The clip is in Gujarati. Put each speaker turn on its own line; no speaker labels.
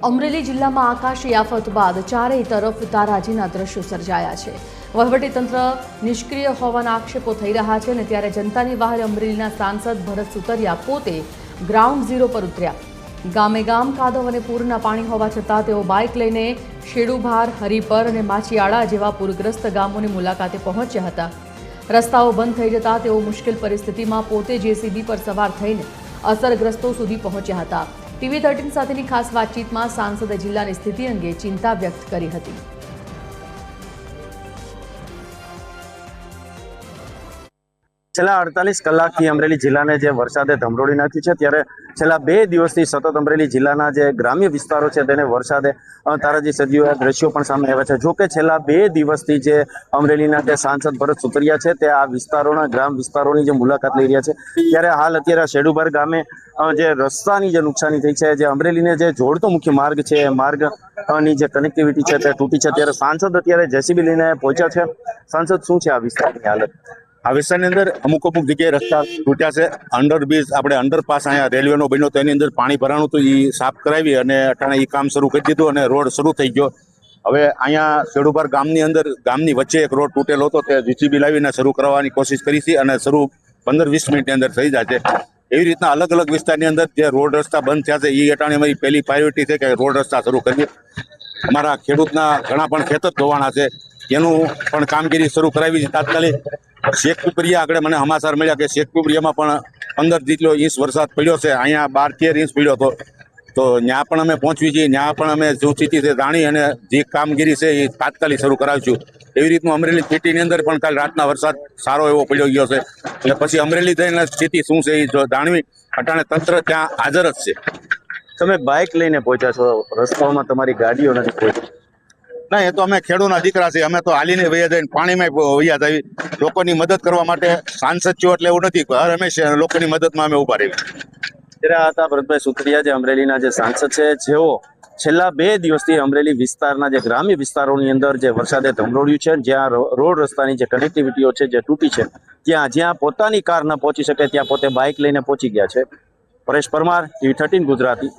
અમરેલી જિલ્લામાં આકાશી આફત બાદ ચારેય તરફ તારાજીના દ્રશ્યો સર્જાયા છે। વહીવટીતંત્ર નિષ્ક્રિય હોવાના આક્ષેપો થઈ રહ્યા છે અને ત્યારે જનતાની વહારે અમરેલીના સાંસદ ભરત સુતરિયા પોતે ગ્રાઉન્ડ ઝીરો પર ઉતર્યા। ગામે ગામ કાદવ અને પૂરના પાણી હોવા છતાં તેઓ બાઇક લઈને શેડુભાર, હરિપર અને માચિયાળા જેવા પૂરગ્રસ્ત ગામોની મુલાકાતે પહોંચ્યા હતા। રસ્તાઓ બંધ થઈ જતા તેઓ મુશ્કેલ પરિસ્થિતિમાં પોતે જેસીબી પર સવાર થઈને અસરગ્રસ્તો સુધી પહોંચ્યા હતા। TV13 સાથેની ખાસ વાતચીતમાં સાંસદે જિલ્લાની સ્થિતિ અંગે ચિંતા વ્યક્ત કરી હતી।
છેલ્લા 48 કલાકથી અમરેલી જિલ્લાને જે વરસાદે ધમરોળી નાખ્યું છે, ત્યારે છેલ્લા 2 દિવસથી સતત અમરેલી જિલ્લાના જે ગ્રામ્ય વિસ્તારો છે તેને વરસાદે તારાજી સર્જ્યું દ્રશ્યો પણ સામે આવ્યા છે। જો કે છેલ્લા 2 દિવસથી જે અમરેલીના જે સાંસદ ભરત સુતરિયા છે તે આ વિસ્તારોના ગ્રામ વિસ્તારોની જે મુલાકાત લઈ રહ્યા છે, ત્યારે હાલ અત્યારે શેડુભાર ગામે જે રસ્તાની જે નુકસાની થઈ છે, જે અમરેલીને જે જોડતો મુખ્ય માર્ગ છે એ માર્ગની જે કનેક્ટિવિટી છે તે તૂટી છે, ત્યારે સાંસદ અત્યારે જેસીબી લઈને પહોંચ્યા છે। સાંસદ, શું છે આ વિસ્તારની હાલત?
આ વિસ્તારની અંદર અમુક જગ્યાએ રસ્તા તૂટ્યા છે। અંડરબ્રિજ, આપણે અંડરપાસ અહીંયા રેલવેનો બન્યો તો એની અંદર પાણી ભરાણું તો એ સાફ કરાવી અને અટાણે એ કામ શરૂ કરી દીધું અને રોડ શરૂ થઈ ગયો। હવે અહીંયા શેડુભાર ગામની અંદર ગામની વચ્ચે એક રોડ તૂટેલો હતો, તે જીસીબી લાવીને શરૂ કરવાની કોશિશ કરી છે અને શરૂ 15-20 મિનિટની અંદર થઈ જાય છે। એવી રીતના અલગ અલગ વિસ્તારની અંદર જે રોડ રસ્તા બંધ થયા છે એ અટાણે અમારી પહેલી પ્રાયોરિટી છે કે રોડ રસ્તા શરૂ કરીએ। અમારા ખેડૂતના ઘણા પણ ખેતર ધોવાણા છે, એનું પણ કામગીરી શરૂ કરાવી છે તાત્કાલિક। શેખપીપરિયા આગળ મને સમાચાર મળ્યા કે શેખપીપરિયામાં પણ 15 જેટલો ઇંચ વરસાદ પડ્યો છે, અહીંયા 12-13 ઇંચ પડ્યો હતો, તો ત્યાં પણ અમે પહોંચવી છીએ, ત્યાં પણ અમે જો સ્થિતિ છે જાણી અને જે કામગીરી છે એ તાત્કાલિક શરૂ કરાવીશું। એવી રીતનું અમરેલી સિટીની અંદર પણ કાલ રાતના વરસાદ સારો એવો પડ્યો ગયો છે, એટલે પછી અમરેલી થઈને સ્થિતિ શું છે એ જાણવી અટાણે તંત્ર ત્યાં હાજર જ છે।
તમે બાઇક લઈને પહોંચ્યા છો, રસ્તાઓમાં તમારી ગાડીઓ નથી પહોંચી?
ના, એ તો અમે ખેડૂતના દીકરા છીએ, અમે તો હાલીને વૈયા જઈને પાણીમાં વૈયા જાવી, લોકોની મદદ કરવા માટે સાંસદ છો એટલે એવું નથી, હર હંમેશા લોકોની મદદમાં અમે ઉભા રહીએ।
ત્યારે આ હતા ભરતભાઈ સુતરિયા, જે અમરેલીના જે સાંસદ છે, જેઓ છેલ્લા 2 દિવસથી અમરેલી વિસ્તારના જે ગ્રામ્ય વિસ્તારોની અંદર જે વરસાદે ધમરોળ્યું છે, જ્યાં રોડ રસ્તાની જે કનેક્ટિવિટીઓ છે જે તૂટી છે, જ્યાં પોતાની કાર ન પહોંચી શકે ત્યાં પોતે બાઇક લઈને પહોંચી ગયા છે। પરેશ પરમાર, TV13 ગુજરાતી,